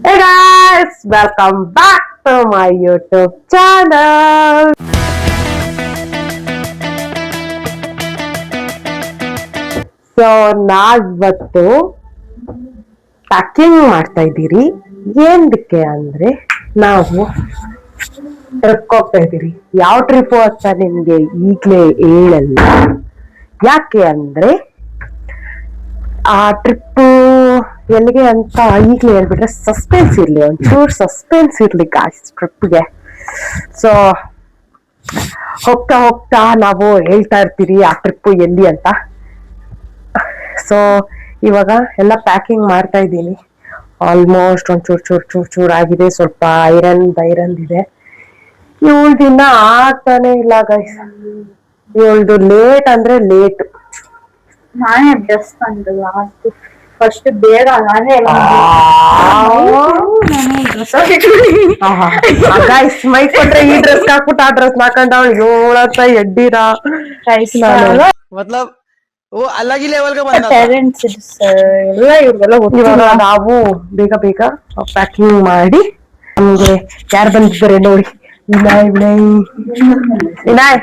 Hey guys, welcome back to my YouTube channel. So ನಾವಿವತ್ತು packing ಮಾಡ್ತಾ ಇದ್ದೀರಿ. ಏನಕ್ಕೆ ಅಂದ್ರೆ ನಾವು ಟ್ರಿಪ್ ಹೋಗ್ತಾ ಇದ್ದೀರಿ. ಯಾವ ಟ್ರಿಪ್ ಅಂತ ನಿಮ್ಗೆ ಈಗ್ಲೇ ಹೇಳಲ್ಲ. ಯಾಕೆ ಅಂದ್ರೆ ಆ ಟ್ರಿಪ್ ಎಲ್ಲಿಗೆ ಅಂತ ಈಗಲೇ ಹೇಳ್ಬಿಟ್ರೆ ಸಸ್ಪೆನ್ಸ್ ಇರ್ಲಿ, ಒಂಚೂರು ಸಸ್ಪೆನ್ಸ್ ಇರ್ಲಿ ಗಾಯ್ಸ್ ಟ್ರಿಪ್ಗೆ. ಸೊ ಹೋಗ್ತಾ ಹೋಗ್ತಾ ನಾವು ಹೇಳ್ತಾ ಇರ್ತೀರಿ ಆ ಟ್ರಿಪ್ ಎಲ್ಲಿ ಅಂತ. ಸೊ ಇವಾಗ ಎಲ್ಲ ಪ್ಯಾಕಿಂಗ್ ಮಾಡ್ತಾ ಇದ್ದೀನಿ. ಆಲ್ಮೋಸ್ಟ್ ಒಂಚೂರು ಆಗಿದೆ. ಸ್ವಲ್ಪ ಐರನ್ ಇದೆ. ಇವಳ್ದಿನ್ನ ಆಗ್ತಾನೆ ಇಲ್ಲ ಗೈಸ್. ಇವಳ್ದು ಲೇಟ್ ಅಂದ್ರೆ ಲೇಟ್. ನಾನೇ ಡ್ರೆಸ್ ಬಂದು ಲಾಸ್ಟ್ ಫಸ್ಟ್ ಬೇಗ ನಾನೇ ಗೈಸ್ ಮೈಕ್ ಕೊಟ್ರೆ ಈ ಡ್ರೆಸ್ ಹಾಕ್ಬಿಟ್ಟು ಆ ಡ್ರೆಸ್ ಹಾಕೊಂಡ ಅವಳು ಏಳತ್ತ ಎಡ್ಡಿರ मतलब वो अलग ही लेवल का बंदा था। ಪೇರೆಂಟ್ಸ್ ಎಲ್ಲ ಇವ್ರಿಗೆಲ್ಲ ಇವಾಗ ನಾವು ಬೇಗ ಪ್ಯಾಕಿಂಗ್ ಮಾಡಿ ನಮ್ಗೆ ಯಾರು ಬಂದಿದ್ದಾರೆ ನೋಡಿ. ವಿನಾಯ್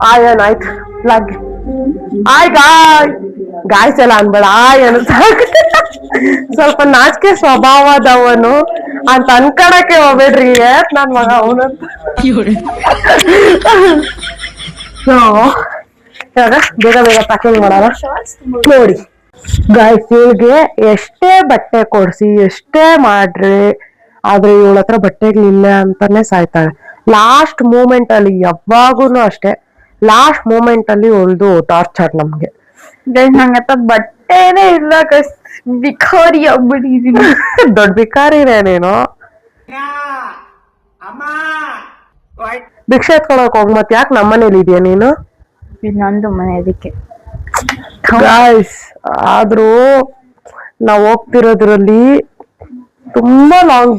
ಆಯನ್ ಆಯ್ತು ಪ್ಲಗ್ ಆಯ್ ಗಾಯ್ಸ್ ಎಲ್ಲ ಅನ್ಬೇಡ ಆಯನ್ ಸ್ವಲ್ಪ ನಾಚಿಕೆ ಸ್ವಭಾವದವನು ಅಂತ ಅನ್ಕೊಳಕ್ಕೆ ಹೋಗ್ಬೇಡ್ರಿ ನನ್ ಮಗ ಅವನಂತ. ಸೊ ಇವಾಗ ಬೇಗ ಪ್ಯಾಕಿಂಗ್ ಮಾಡೋಣ. ನೋಡಿ ಗಾಯ್ಸ್ ಇವಳಿಗೆ ಎಷ್ಟೇ ಬಟ್ಟೆ ಕೊಡ್ಸಿ ಎಷ್ಟೇ ಮಾಡ್ರಿ ಆದ್ರೆ ಇವಳ ಹತ್ರ ಬಟ್ಟೆಗಳಿಲ್ಲ ಅಂತಾನೆ ಸಾಯ್ತಾಳೆ. ಲಾಸ್ಟ್ ಮೂಮೆಂಟ್ ಅಲ್ಲಿ ಯಾವಾಗೂನು ಅಷ್ಟೇ, ಲಾಸ್ಟ್ ಮೂಮೆಂಟ್ ಅಲ್ಲಿ ಅವಳದು ಟಾರ್ಚರ್ ನಮ್ಗೆ. ನಂಗೆ ಹತ್ರ ಬಟ್ಟೆನೇ ಇಲ್ಲ ಬಿಖಾರಿ ಆಗ್ಬಿಟ್ಟಿದೀನಿ. ದೊಡ್ಡ ಬಿಕಾರಿನೇ ನೀನು. ಭಿಕ್ಷೆ ಎತ್ಕೊಳಕ್ ಹೋಗ್ ಮತ್ ಯಾಕೆ ನಮ್ಮನೇಲಿ ಇದೆಯಾ ನೀನು? ನಂದು ಮನೆ ಅದಕ್ಕೆ. ಗಾಯ್ಸ್ ಆದ್ರೂ ನಾವ್ ಹೋಗ್ತಿರೋದ್ರಲ್ಲಿ ತುಂಬಾ ಲಾಂಗ್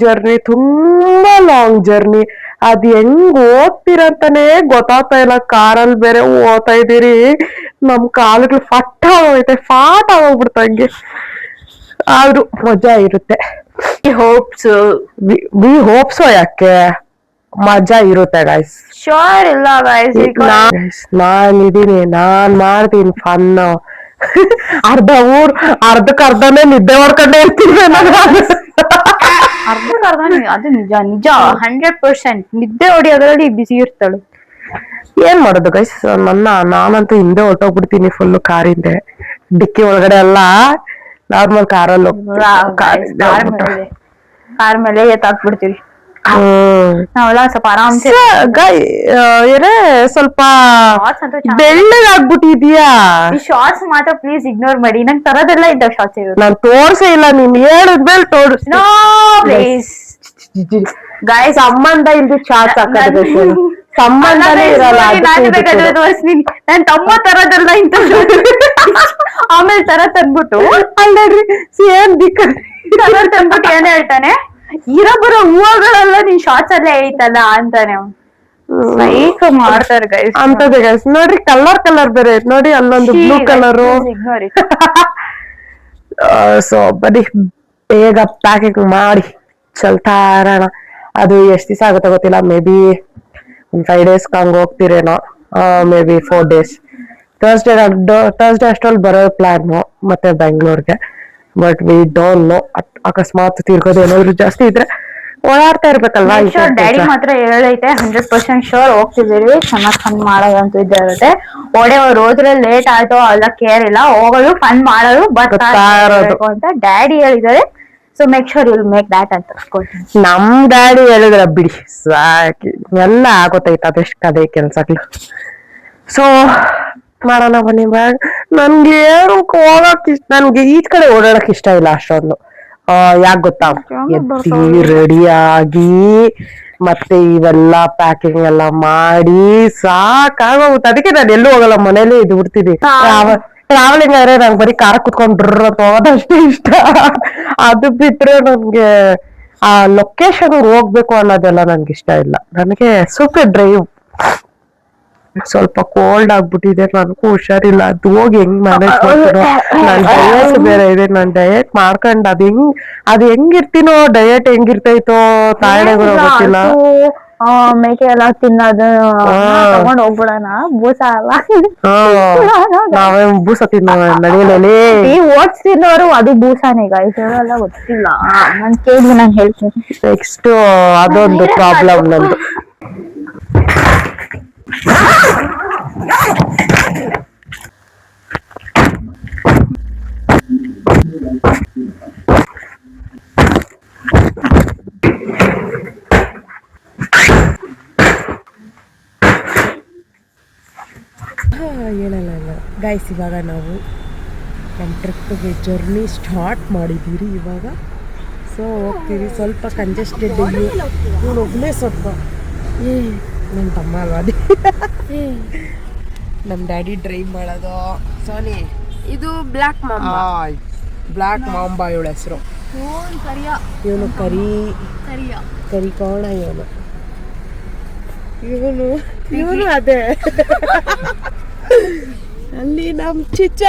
ಜರ್ನಿ. ಅದ್ ಹೆಂಗ್ ಓದ್ತಿರಂತಾನೆ ಗೊತ್ತಾಗ್ತಾ ಇಲ್ಲ. ಕಾರಲ್ಲಿ ಬೇರೆ ಓದ್ತಾ ಇದೀರಿ, ನಮ್ ಕಾಲುಗಳು ಫಾಟ್ ಆಗೋಗ್ಬಿಡ್ತಂಗೆ. ಆದ್ರೂ ಮಜಾ ಇರುತ್ತೆ. ವಿ ಹೋಪ್ಸ್ ಯಾಕೆ ಮಜಾ ಇರುತ್ತೆ ಗೈಸ್. ಶೋರ್ ಇಲ್ಲ ನಾನಿದೀನಿ, ನಾನ್ ಮಾಡ್ತೀನಿ ಫನ್. ಅರ್ಧಕ್ಕರ್ಧನೇ ನಿದ್ದೆ ಮಾಡ್ಕೊಂಡೇ ಇರ್ತೀನಿ ಅದು ನಿಜ 100% ನಿದ್ದೆ ಹೊಡಿಯೋದ್ರಲ್ಲಿ ಬಿಸಿ ಇರ್ತಾಳು. ಏನ್ ಮಾಡೋದು ಗೈಸ್, ನಾನಂತೂ ಹಿಂದೆ ಹೊರಟೋಗ್ಬಿಡ್ತೀನಿ ಫುಲ್ ಕಾರಿಂದೆ. ಡಿಕ್ಕಿ ಒಳಗಡೆ ಎಲ್ಲ ನಾರ್ಮಲ್ ಕಾರಲ್ಲಿ ಕಾರ್ ಮೇಲೆ ಎತ್ತಾಕ್ಬಿಡ್ತೀವಿ ನಾವೆಲ್ಲ ಸ್ವಲ್ಪ ಆರಾಮ್ಸೆ. ಸ್ವಲ್ಪ ಬೆಳ್ಳಗಾಗ್ಬಿಟ್ಟಿದ್ಯಾ. ಈ ಶಾರ್ಟ್ಸ್ ಮಾತ್ರ ಪ್ಲೀಸ್ ಇಗ್ನೋರ್ ಮಾಡಿ. ನಂಗೆ ತರದೆಲ್ಲ ಇದ್ದಾವ ಶಾರ್ಟ್ಸ್ ಇರೋದು. ನಾನ್ ತೋರ್ಸೇ ಇಲ್ಲ, ನೀನ್ ಹೇಳಿದ್ಮೇಲೆ ತೋರ್ಸ್. ಪ್ಲೀಸ್ ಗಾಯ್ಸ್ ಸಂಬಂಧ ಇಲ್ದು ಶಾರ್ಟ್ಸ್ ಹಾಕೋದು ಸಂಬಂಧನೇ ಇರಲ್ಲ. ನನ್ ತಮ್ಮ ತರದೆಲ್ಲ ಇಂತ ಆಮೇಲೆ ತರ ತಂದ್ಬಿಟ್ಟು ಅಲ್ಲೇರಿ ಸೇಮ್ ಕಲರ್ ತಂದ್ಬಿಟ್ಟು ಏನ್ ಹೇಳ್ತಾನೆ, ಬರೋ ಹೂವುಗಳೆಲ್ಲ ನೀನ್ ಶಾರ್ಟ್ಸ್ ಅಲ್ಲೇ ಐತಲ್ಲ ಅಂತಾನೆ ಮಾಡ್ತಾರೆ ಗೈಸ್. ಅಂತದೇ ಗೈಸ್ ನೋಡ್ರಿ, ಕಲರ್ ಬೇರೆ ಐತ್ ನೋಡಿ, ಅಲ್ಲೊಂದು ಬ್ಲೂ ಕಲರು. ಸೊ ಬರೀ ಬೇಗ ಪ್ಯಾಕಿಂಗ್ ಮಾಡಿ ಚಲ್ತಾ ಇರೋಣ. ಅದು ಎಷ್ಟ್ ದಿವಸ ಆಗುತ್ತೆ ಗೊತ್ತಿಲ್ಲ. ಮೇ ಬಿ 5 days ಹಂಗ ಹೋಗ್ತಿರೇನೋ, ಮೇ ಬಿ 4 days. ಥರ್ಸ್ಡೇ ಅಷ್ಟೊಲ್ಲಿ ಬರೋ ಪ್ಲಾನ್ ಮತ್ತೆ ಬೆಂಗಳೂರಿಗೆ. ಬಟ್ ವಿ ಡೋಂಟ್ ನೋ, ಅಕಸ್ಮಾತ್ ತಿರ್ಗೋದು ಏನಾದ್ರು ಜಾಸ್ತಿ ಇದ್ರೆ ಓಡಾಡ್ತಾ ಇರ್ಬೇಕಲ್ವಾ. ಡ್ಯಾಡಿ ಮಾತ್ರ ಹೇಳೈತೆ 100% ಶೋರ್ ಹೋಗ್ತಿದ್ದೀವಿ, ಚೆನ್ನಾಗ್ ಫನ್ ಮಾಡೋದಂತೂ ಇದ್ದೇ ಇರುತ್ತೆ. ಓಡೇವ್ರು ಹೋದ್ರೆ ಲೇಟ್ ಆಯ್ತು ಅಲ್ಲ ಕೇರ್ ಇಲ್ಲ, ಹೋಗೋದು ಫನ್ ಮಾಡೋದು ಬರ್ತಾ ಇರೋದು ಅಂತ ಡ್ಯಾಡಿ ಹೇಳಿದಾರೆ. So make sure will make that ಅಂತ ನಮ್ ಡ್ಯಾಡಿ ಹೇಳಿದ್ರ ಬಿಡಿ ಸಾಕಿ, ಎಲ್ಲ ಆಗೋತೈತೆ ಅದೆಷ್ಟು ಕದೆ ಕೆಲ್ಸಗಳು. ಸೊ ಮಾಡೋಣ ಬನ್ನಿ. ನನ್ಗೆ ಹೋಗಕ್ ಇಷ್ಟ, ನನ್ಗೆ ಈಚ್ ಕಡೆ ಓಡಾಡಕ್ ಇಷ್ಟ ಇಲ್ಲ ಅಷ್ಟೊಂದು. ಯಾಕೆ ಗೊತ್ತಾ, ಎದ್ದಿ ರೆಡಿಯಾಗಿ ಮತ್ತೆ ಇವೆಲ್ಲ ಪ್ಯಾಕಿಂಗ್ ಎಲ್ಲ ಮಾಡಿ ಸಾಕಾಗೋಗುತ್ತೆ. ಅದಕ್ಕೆ ನಾನು ಎಲ್ಲೂ ಹೋಗಲ್ಲ, ಮನೇಲಿ ಇದ್ದು ಬಿಡ್ತೀನಿ. ಟ್ರಾವೆಲಿಂಗ್ ಆದ್ರೆ ನಂಗೆ ಬರೀ ಕಾರ ಕುತ್ಕೊಂಡ್ ಅಂತ ಹೋಗೋದಷ್ಟೇ ಇಷ್ಟ. ಅದು ಬಿಟ್ರೆ ನನ್ಗೆ ಆ ಲೊಕೇಶನ್ ಹೋಗ್ಬೇಕು ಅನ್ನೋದೆಲ್ಲ ನನ್ಗೆ ಇಷ್ಟ ಇಲ್ಲ. ನನಗೆ ಸೂಪರ್ ಡ್ರೈವ್ ಸ್ವಲ್ಪ ಕೋಲ್ಡ್ ಆಗ್ಬಿಟ್ಟಿದೆ, ನನಗೂ ಹುಷಾರಿಲ್ಲ. ಅದು ಹೋಗಿ ಹೆಂಗ್ ಮ್ಯಾನೇಜ್ ಮಾಡ್ತೀನೋ, ನಾನ್ ಡಯಟ್ ಬೇರೆ ಇದೆ, ನಾನ್ ಡಯಟ್ ಮಾಡ್ಕೊಂಡ್ ಅದ್ ಹೆಂಗಿರ್ತೀನೋ, ಡಯಟ್ ಹೆಂಗಿರ್ತೈತೋ ತಾಯಿಗಳು ಗೊತ್ತಿಲ್ಲ. ಮೇಕೆ ಎಲ್ಲ ತಿನ್ನೋದು ತಗೊಂಡ್ ಹೋಗ್ಬಿಡೋಣ, ಬೂಸ ಅಲ್ಲ. ನಾವೇ ಬೂಸ ತಿನ್ನೋ ನಡೆಯಲೇ. ಓಟ್ಸ್ ತಿನ್ನೋರು ಅದು ಬೂಸಾನೇ ಗಾಯ್ಸ್, ಎಲ್ಲ ಗೊತ್ತಿಲ್ಲ. ನಾನ್ ಕೇಳಿ ನಾನು ಹೇಳ್ತೀನಿ. ನೆಕ್ಸ್ಟ್ ಅದೊಂದು ಪ್ರಾಬ್ಲಮ್ ನಂದು. ಹೇಳಲ್ಲ ಗೈಸ್, ಇವಾಗ ನಾವು ನಮ್ಮ ಟ್ರಿಪ್ಪಿಗೆ ಜರ್ನಿ ಸ್ಟಾರ್ಟ್ ಮಾಡಿದ್ದೀರಿ ಇವಾಗ. ಸೊ ಹೋಗ್ತೀವಿ, ಸ್ವಲ್ಪ ಕಂಜೆಸ್ಟೆಡ್. ಇವನು ಒಬ್ಬನೇ ಸ್ವಲ್ಪ ನನ್ನ ತಮ್ಮ ಅಲ್ವಾ ಅದೇ ನಮ್ಮ ಡ್ಯಾಡಿ ಡ್ರೈವ್ ಮಾಡೋದು. ಸೋನಿ ಇದು ಬ್ಲಾಕ್ ಬ್ಲ್ಯಾಕ್ ಮಾಂಬಾ ಇವಳ ಹೆಸರು. ಇವನು ಕರಿ ಕೋಣ. ಇವನು ಅದೇ ಅಲ್ಲಿ ನಮ್ ಚಿಚ್ಚ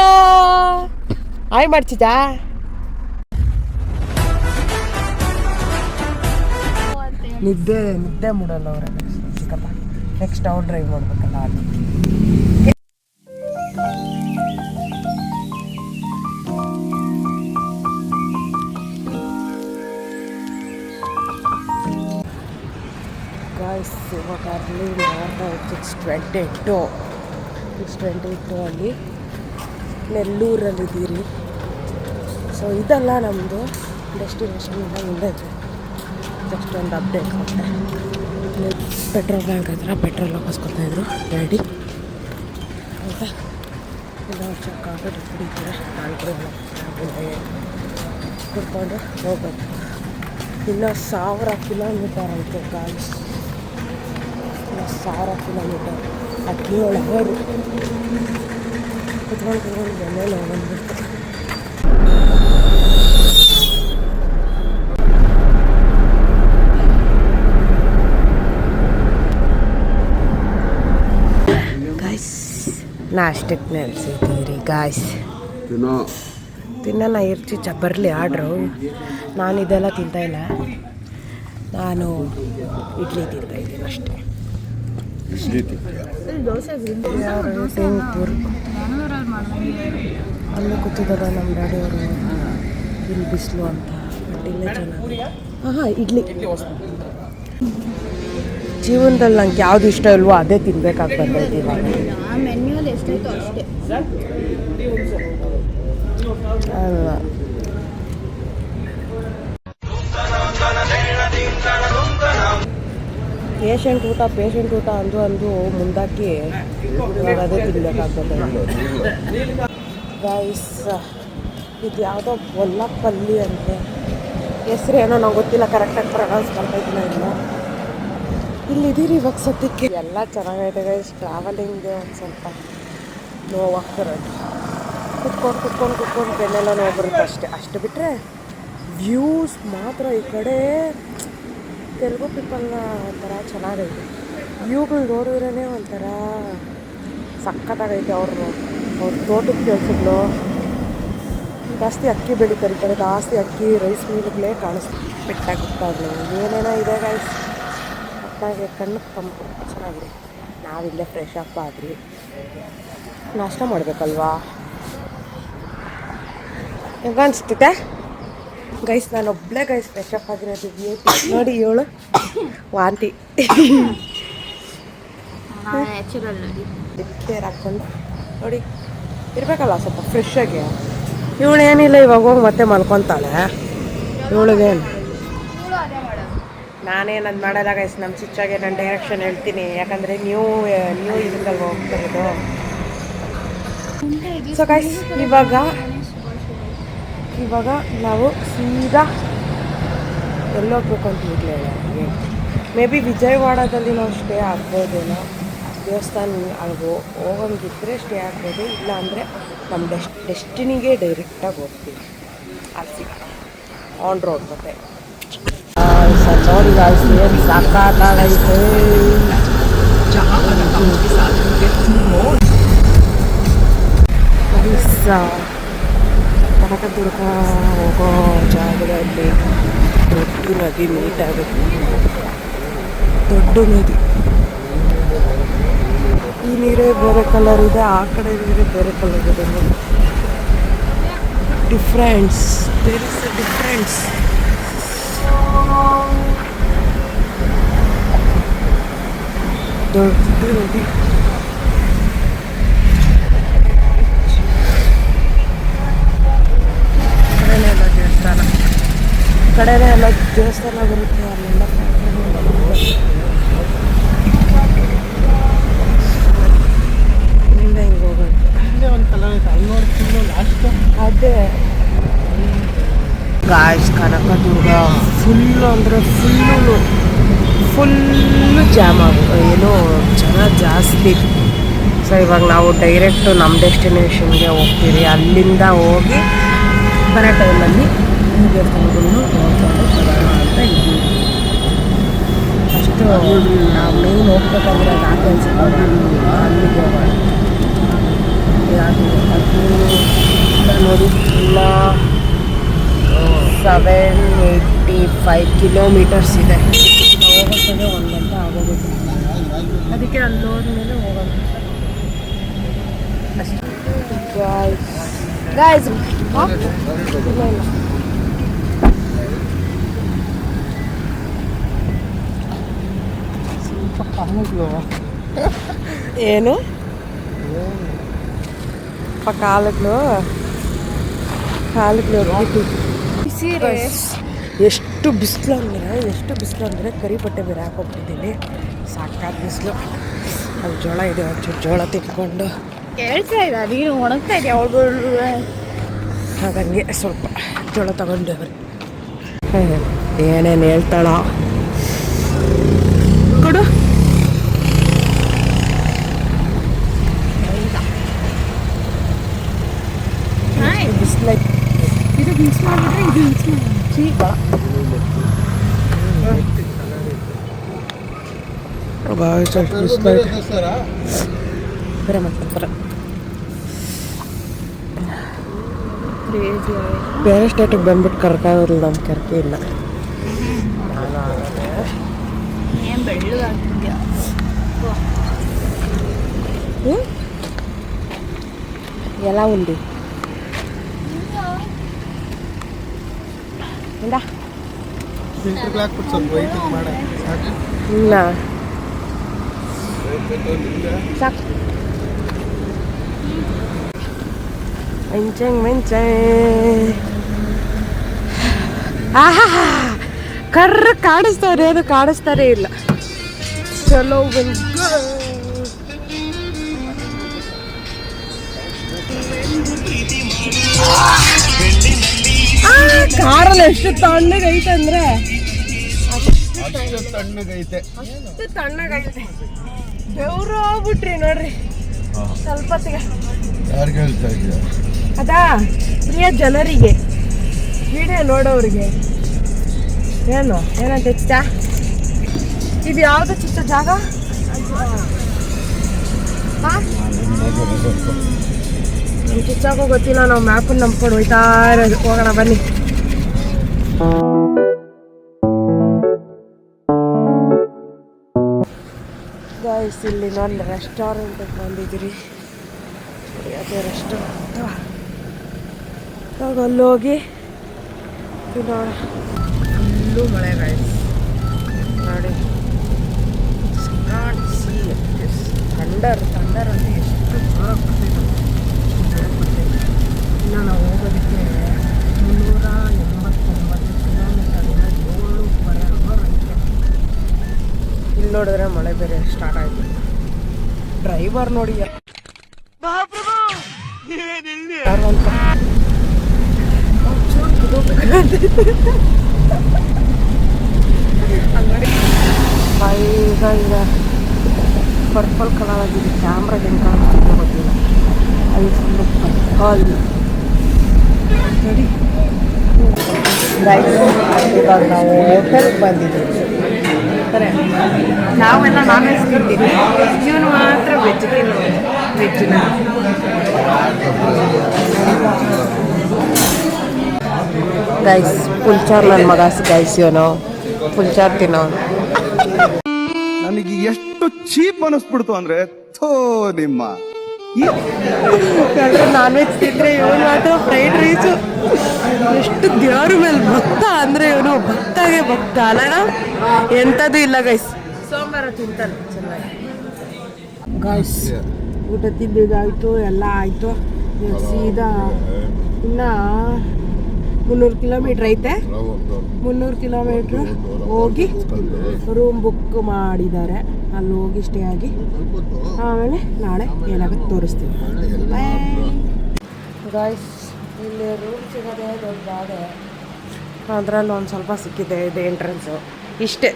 ಆಯ್ ಮಾಡಿ ಚಿಚ್ಚ. ನಿದ್ದೆ ಮೂಡಲ್ಲ ಅವ್ರ ಚಿಕ್ಕಪ್ಪ. ನೆಕ್ಸ್ಟ್ ಅವ್ರು ಡ್ರೈವ್ ಮಾಡ್ಬೇಕಲ್ಲ ಅದು. ಗಾಯ್ಸ್ ಇವಾಗ ಅರ್ಲಿ ಮಾರ್ನಿಂಗ್ 6:22 ಅಲ್ಲಿ ನೆಲ್ಲೂರಲ್ಲಿದ್ದೀರಿ. ಸೊ ಇದೆಲ್ಲ ನಮ್ಮದು ಡೆಸ್ಟಿನೇಷನ್. ಇಲ್ಲ ಮುಂದೆ ಜಸ್ಟ್ ಒಂದು ಅಪ್ಡೇಟ್ ಕೊಟ್ಟೆ. ಪೆಟ್ರೋಲ್ ಬ್ಯಾಂಕ್ ಹತ್ರ ಪೆಟ್ರೋಲ್ ಹಾಕಿಸ್ಕೊತಾಯಿದ್ರು ಡ್ಯಾಡಿ. ಆಯಿತಾ, ಇಲ್ಲ ಕಾಫಿ ಕುಡಿತಾರೆ. ನಾನು ಕುಡ್ಕೊಂಡು ಹೋಗ್ಬೇಕು. ಇನ್ನು 1000 ಕಿಲೋಮೀಟರ್ ಐತೆ ಗಾಯ್ಸ್. ಇನ್ನು 1000 ಕಿಲೋಮೀಟರ್. 17 ಅವರು ಕುತ್ಕೊಂಡು ಮನೇಲಿ ಹೋಗ್ಬೇಕು. ಗಾಯ್ಸ್ ನಾಷ್ಟಕ್ಕೆ ನೆನೆಸಿದ್ದೀರಿ ಗಾಯ್ಸ್. ತಿನ್ನೋಣ ಇರ್ಚಿ ಬರಲಿ ಆರ್ಡ್ರು. ನಾನು ಇದೆಲ್ಲ ತಿಂತಾಯಿಲ್ಲ, ನಾನು ಇಡ್ಲಿ ತಿಂತಾಯಿದ್ದೀನಿ ಅಷ್ಟೇ. ಅಲ್ಲೇ ಕೂತಿದ್ದಾರೆ ನಮ್ಮ ಡ್ಯಾಡಿಯವರು. ಇಲ್ಲಿ ಬಿಸಿಲು ಅಂತ, ಬಟ್ ಇಲ್ಲೇ ಚೆನ್ನಾಗಿ. ಇಡ್ಲಿ ಜೀವನದಲ್ಲಿ ನಂಗೆ ಯಾವ್ದು ಇಷ್ಟ ಇಲ್ವೋ ಅದೇ ತಿನ್ಬೇಕಾಗಿ ಬಂದೈತಿ. ಮೆನ್ಯೂಲಿ ಎಷ್ಟಾಯ್ತು ಅಷ್ಟೇ ಅಲ್ಲ. ಪೇಷಂಟ್ ಊಟ ಅಂದು ಮುಂದಾಕಿ ಇವಾಗ ಅದೇ ತಿನ್ಬೇಕಾಗ್ತದೆ ಗೈಸ್. ಇದು ಯಾವುದೋ ಬೊಲ್ಲಪಲ್ಲಿ ಅಂತೆ ಹೆಸ್ರು, ಏನೋ ನಂಗೆ ಗೊತ್ತಿಲ್ಲ, ಕರೆಕ್ಟಾಗಿ ಪ್ರೊನೌನ್ಸ್ ಮಾಡ್ತಾಯಿದ್ದೀನಿ ಇಲ್ಲ. ಇಲ್ಲಿದ್ದೀರಿ ಇವಾಗ ಸದ್ಯಕ್ಕೆ. ಎಲ್ಲ ಚೆನ್ನಾಗೈತೆ ಗೈಸ್. ಟ್ರಾವೆಲಿಂಗ್ಗೆ ಒಂದು ಸ್ವಲ್ಪ ನೋವಾಗ್ತಾರೆ. ಕುತ್ಕೊಂಡು ಬೆನ್ನೆಲ್ಲ ನೋವು ಬರುತ್ತೆ ಅಷ್ಟೇ. ಅಷ್ಟು ಬಿಟ್ಟರೆ ವ್ಯೂಸ್ ಮಾತ್ರ ಈ ಕಡೆ ತೆಲುಗು ಪೀಪಲ್ನ ಒಂಥರ ಚೆನ್ನಾಗೈತೆ. ವ್ಯೂಗಳು ನೋಡಿದ್ರೇ ಒಂಥರ ಸಖತ್ತಾಗೈತೆ. ಅವ್ರ ತೋಟದ ಕೆಲಸಗಳು ಜಾಸ್ತಿ ಅಕ್ಕಿ ಬೆಳೀತಾರೆ ಈ ಕಡೆ. ಜಾಸ್ತಿ ಅಕ್ಕಿ ರೈಸ್ ಮೀನುಗಳೇ ಕಾಣಿಸ್ತೀವಿ. ಬೆಟ್ಟಾಗುತ್ತಾಗಲು ಏನೇನೋ ಇದೆ ಗೈಸ್. ಒಟ್ಟಾಗಿ ಕಣ್ಣು ತಂಪು ಚೆನ್ನಾಗಿದೆ. ನಾವಿಲ್ಲೇ ಫ್ರೆಶ್ ಅಪ್ ಆದ್ರಿ, ನಾಷ್ಟ ಮಾಡಬೇಕಲ್ವಾ. ಹೆಂಗ ಅನಿಸ್ತಿದೆ ಗೈಸ್? ನಾನು ಒಬ್ಬಳೇ ಗೈಸ್ ಫ್ರೆಶ್ ಅಪ್ ಆಗಿರೋದು. ನೋಡಿ ಇವಳು ವಾಂತಿ ಹಾಕ್ಕೊಂಡು ನೋಡಿ ಇರಬೇಕಲ್ಲ ಸ್ವಲ್ಪ ಫ್ರೆಶ್ ಆಗಿ. ಇವಳೇನಿಲ್ಲ, ಇವಾಗ ಹೋಗಿ ಮತ್ತೆ ಮಲ್ಕೊತಾಳೆ. ಇವಳಿಗೇನು ನಾನೇನದು ಮಾಡಲ್ಲ ಗೈಸ್. ನಮ್ಮ ಚಿಚ್ಚಾಗೆ ನಾನು ಡೈರೆಕ್ಷನ್ ಹೇಳ್ತೀನಿ, ಯಾಕಂದರೆ ನ್ಯೂ ಇದಕ್ಕಲ್ವ ಹೋಗ್ತಿರೋದು. ಸೊ ಗೈಸ್ ಇವಾಗ ನಾವು ಸೀದಾ ಎಲ್ಲೋಗ್ಬೇಕು ಅಂತ ಇರಲಿಲ್ಲ. ಮೇ ಬಿ ವಿಜಯವಾಡದಲ್ಲಿ ನಾವು ಸ್ಟೇ ಆಗ್ಬೋದೇನೋ. ದೇವಸ್ಥಾನ ಅಲ್ಗೋ ಹೋಗಂಗಿದ್ರೆ ಸ್ಟೇ ಆಗ್ಬೋದು, ಇಲ್ಲ ಅಂದರೆ ನಮ್ಮ ಡೆಸ್ಟಿನಿಗೆ ಡೈರೆಕ್ಟಾಗಿ ಹೋಗ್ತೀವಿ. ಅಲ್ಲಿ ಆನ್ ರೋಡ್ ಮತ್ತೆ ನೋಡಿ ಏನು ಸಾಕಾಗೈತೆ. ಕನಕದುರ್ಗ ಹೋಗೋ ಜಾಗದಲ್ಲಿ ದೊಡ್ಡ ನದಿ ಮೀಟ್ ಆಗುತ್ತೆ. ದೊಡ್ಡ ನದಿ, ಈ ನೀರೇ ಬೇರೆ ಕಲರ್ ಇದೆ, ಆ ಕಡೆ ನೀರೇ ಬೇರೆ ಕಲರ್ ಇದೆ. Difference, there is a difference. ದೊಡ್ಡ ನದಿ. ಕಡೆನೇ ಎಲ್ಲ ದೇವಸ್ಥಾನ ಬರುತ್ತೆ, ಅಲ್ಲೆಲ್ಲ ಹಿಂದೆ ಹಿಂಗೆ ಹೋಗೋದು. ಅದೇ ಗಾಯ್ಸ್, ಕನಕದುರ್ಗ ಫುಲ್ಲು ಅಂದರೆ ಫುಲ್ಲು ಜಾಮ್ ಏನೋ ಜನ ಜಾಸ್ತಿ. ಸೊ ಇವಾಗ ನಾವು ಡೈರೆಕ್ಟು ನಮ್ಮ ಡೆಸ್ಟಿನೇಷನ್ಗೆ ಹೋಗ್ತೀವಿ. ಅಲ್ಲಿಂದ ಹೋಗಿ ಬರೋ ಟೈಮಲ್ಲಿ ಈ ದೇವಸ್ಥಾನಗಳನ್ನು ನೋಡ್ಕೊಂಡು ಬರೋಣ ಅಂತ ಇದ್ದೀವಿ. ಅಷ್ಟು ನಾವು ಮೇನ್ ಹೋಗ್ಬೇಕಂದ್ರೆ ಅದು ಆಕೆ ಅನ್ಸುತ್ತೆ, ಅಲ್ಲಿಗೆ ಹೋಗೋಣ. ಅದು ನೋಡಿ ಇಲ್ಲ 785 ಕಿಲೋಮೀಟರ್ಸ್ ಇದೆ. ಹೋಗೋಕ್ಕೆ 1 ಗಂಟೆ ಆಗೋಗುತ್ತೆ. ಅದಕ್ಕೆ ಅಲ್ಲಿ ಹೋದ್ಮೇಲೆ ಹೋಗೋಣ ಅಷ್ಟೇ. ಗಾಯ್ಸ್ ಏನು ಕಾಲಗಳು ಎಷ್ಟು ಬಿಸಿಲು ಅಂದರೆ ಕರಿ ಬಟ್ಟೆ ಬೇರೆ ಹಾಕೋಗ್ಬಿಟ್ಟಿದ್ದೀನಿ. ಸಾಕಾದ ಬಿಸಿಲು. ಅಲ್ಲಿ ಜೋಳ ಇದೆ, ಒಂಚೂರು ಜೋಳ ತಿನ್ಕೊಂಡು ಹೇಳ್ತಾ ಇಲ್ಲ, ನೀನು ಒಣಗ್ತಾ ಇದೆಯಾ ಅವಳು. ಹಾಗಂಗೆ ಸ್ವಲ್ಪ ಜೋಳ ತಗೊಂಡು ಏನೇನು ಹೇಳ್ತಾಳ ಕೊಡು. ಬಿಸಿಲ ಇದು ಮಿಕ್ಸ್ ಮಾಡಿದ್ರೆ ಇದು ಮಿಕ್ಸ್ ಮಾಡಿ ಚೀಪ ಬೇರೆ ಮಾಡ್ತಾರೆ. ಬೇರೆ ಸ್ಟೇಟಿಗೆ ಬಂದ್ಬಿಟ್ಟು ಕರ್ಕಾಗೋದಿಲ್ಲ, ನಮ್ಮ ಕರ್ಕೆ ಇಲ್ಲ. ಏನು ಬೆಳ್ಳಗಾಗ್ತಿದ್ಯಾ ಎಲ್ಲ ಉಂಡಿ ಇಲ್ಲ ಸಾಕು. ಮೆಂಚೆ ಕರ್ರ ಕಾಡಿಸ್ತಾರೆ, ಅದು ಕಾಡಿಸ್ತಾರೆ ಇಲ್ಲ. ಚಲೋ ಕಾರಲ್ಲಿ ಎಷ್ಟು ತಣ್ಣಗೈತೆ ಅಂದ್ರೆ ಅಷ್ಟು ತಣ್ಣಗೈತೆ. ಬೆವರು ಹೋಗ್ಬಿಟ್ರಿ ನೋಡ್ರಿ ಸ್ವಲ್ಪ ಹೊತ್ತಿಗೆ. ಅದಾ ಪ್ರಿಯ ಜನರಿಗೆ, ವಿಡಿಯೋ ನೋಡೋರಿಗೆ ಏನಂತ ಇಷ್ಟ. ಇದು ಯಾವ್ದು ಚಿಕ್ಕ ಜಾಗ? ನಮ್ಮ ಚಿಚ್ಚಾಗೂ ಗೊತ್ತಿಲ್ಲ, ನಾವು ಮ್ಯಾಪನ್ನು ನಂಬ್ಕೊಂಡು ಹೋಯ್ತಾ ಇರೋದು. ಹೋಗೋಣ ಬನ್ನಿ. ಗಾಯ್ಸ್, ಇಲ್ಲಿ ನಾನು ರೆಸ್ಟೋರೆಂಟಿಗೆ ಬಂದಿದ್ದೀರಿ. ಅದೇ ರೆಸ್ಟೋರೆಂಟ್, ಅಲ್ಲೋಗಿ ತಿನ್ನೋಣ. ಫುಲ್ಲು ಮಳೆ ಗಾಯ್ಸ್ ನೋಡಿ. ಥಂಡರ್ ಅಂದರೆ ಎಷ್ಟು ಜೋರ ಬರ್ತಿದೆ. ಇನ್ನು ನಾವು ಹೋಗೋದಕ್ಕೆ 389 ಕಿಲೋಮೀಟರ್, 7 ಐತೆ. ಇಲ್ಲಿ ನೋಡಿದ್ರೆ ಮಳೆ ಬೇರೆ ಸ್ಟಾರ್ಟ್ ಆಯಿತು. ಡ್ರೈವರ್ ನೋಡಿ ಈಗ ಪರ್ಪಲ್ ಕಲರ್ ಆಗಿದೆ. ಕ್ಯಾಮ್ರಾಗೆ ಹೆಂಗೆ ಕಾಣಿಸ್ತಿದೆ ಗೊತ್ತಿಲ್ಲ. ಅಲ್ಲಿ ಫುಲ್ಲು ಪರ್ಪಲ್ ನೋಡಿ. ಇವಾಗ ನಾವು ಹೋಟೆಲ್ಗೆ ಬಂದಿದ್ದೀವಿ. ಮಾಡ್ತಾರೆ, ನಾವೆಲ್ಲ ನಾನ್ ವೆಜ್ ತಿಂತೀವಿ, ಇವನು ಮಾತ್ರ ವೆಜ್ ವೆಜ್ನ. ಗೈಸ್ ಪುಲ್ಚಾರ್ ನನ್ನ ಮಗ ಗೈಸ್, ಇವನು ಪುಲ್ಚಾರ್ ತಿನ್ನೋನು. ನನಗೆ ಎಷ್ಟು ಚೀಪ್ ಅನಿಸ್ಬಿಡ್ತು ಅಂದ್ರೆ ಥೋ ನಿಮ್ಮ ನಾನ್ ವೆಜ್ ತಿಂದ್ರೆ ಇವನು ಮಾತ್ರ ಫ್ರೈಡ್ ರೈಸು. ಎಷ್ಟು ದೇವ್ರ ಮೇಲೆ ಭಕ್ತ ಅಂದ್ರೆ ಇವನು, ಭಕ್ತಾಗೆ ಭಕ್ತ ಅಲ್ಲಣ, ಎಂಥದ್ದು ಇಲ್ಲ ಗೈಸ್. ಸೋಮವಾರ ತಿಂತಾನೆ ಚೆನ್ನಾಗಿ. ಗೈಸ್ ಊಟ ತಿಂದಿದ್ದಾಯ್ತು, ಎಲ್ಲ ಆಯಿತು. ಸೀದಾ ಇನ್ನು 300 ಕಿಲೋಮೀಟ್ರ್ ಐತೆ. 300 ಕಿಲೋಮೀಟ್ರ್ ಹೋಗಿ ರೂಮ್ ಬುಕ್ ಮಾಡಿದ್ದಾರೆ, ಅಲ್ಲಿ ಹೋಗಿ ಸ್ಟೇ ಆಗಿ ಆಮೇಲೆ ನಾಳೆ ಏನಾಗುತ್ತೆ ತೋರಿಸ್ತೀವಿ. ಗಾಯ್ಸ್ ಇಲ್ಲಿ ರೂಮ್ ಸಿಗೋದೇ ದೊಡ್ಡ ಬಾಧೆ, ಅದರಲ್ಲಿ ಒಂದು ಸ್ವಲ್ಪ ಸಿಕ್ಕಿದೆ. ಇದು ಎಂಟ್ರೆನ್ಸು, ಇಷ್ಟೇ.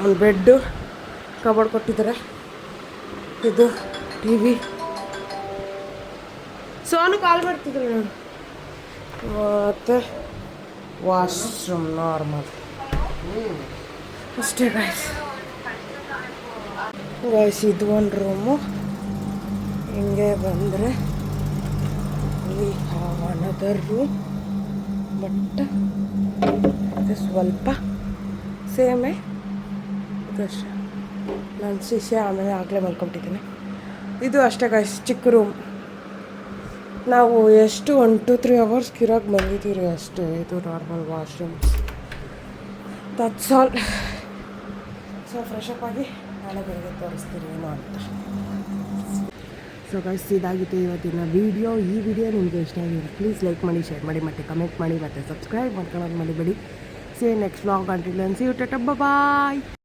ಒಂದು ಬೆಡ್ಡು, ಕಬೋರ್ಡ್ ಕೊಟ್ಟಿದ್ದಾರೆ, ಇದು ಟಿ ವಿ. ಸೋನು ಕಾಲ್ ಮಾಡ್ತಿದ್ರು ನೋಡಿ. ಮತ್ತು ವಾಶ್ರೂಮ್ ನಾರ್ಮಲ್ ಅಷ್ಟೇ ಗೈಸ್. ಗೈಸ್ ಇದು ಒಂದು ರೂಮು. ಹಿಂಗೆ ಬಂದರೆ we have another room, but ಇದು ಸ್ವಲ್ಪ ಸೇಮೇ ಇದಷ್ಟೇ. ನಾನು ಶಿಷ್ಯ ಆಮೇಲೆ ಆಗಲೇ ಮಲ್ಕೊಬಿಟ್ಟಿದ್ದೀನಿ. ಇದು ಅಷ್ಟೇ ಗೈಸ್, ಚಿಕ್ಕ ರೂಮ್. ನಾವು ಎಷ್ಟು 1-2-3 ಅವರ್ಸ್ ಕಿರಾಗಿ ಬಂದಿದ್ದೀರಿ ಅಷ್ಟೇ. ಇದು normal washroom, that's all. So fresh up ಆಗಿ ನಾಳೆ ಬೆಳಗ್ಗೆ ತೋರಿಸ್ತೀರಿ ಏನು ಅಂತ. ಸೊ ಗೈಸ್ ಇದಾಗಿತ್ತು ಇವತ್ತಿನ ವೀಡಿಯೋ. ಈ ವಿಡಿಯೋ ನಿಮಗೆ ಇಷ್ಟ ಆಗಿದೆ ಪ್ಲೀಸ್ ಲೈಕ್ ಮಾಡಿ, ಶೇರ್ ಮಾಡಿ, ಮತ್ತು ಕಮೆಂಟ್ ಮಾಡಿ, ಮತ್ತು ಸಬ್ಸ್ಕ್ರೈಬ್ ಮಾಡ್ಕೊಳ್ಳೋದು ಮರಿಬೇಡಿ. See you next vlog. Until then, see you. Tata, bye bye.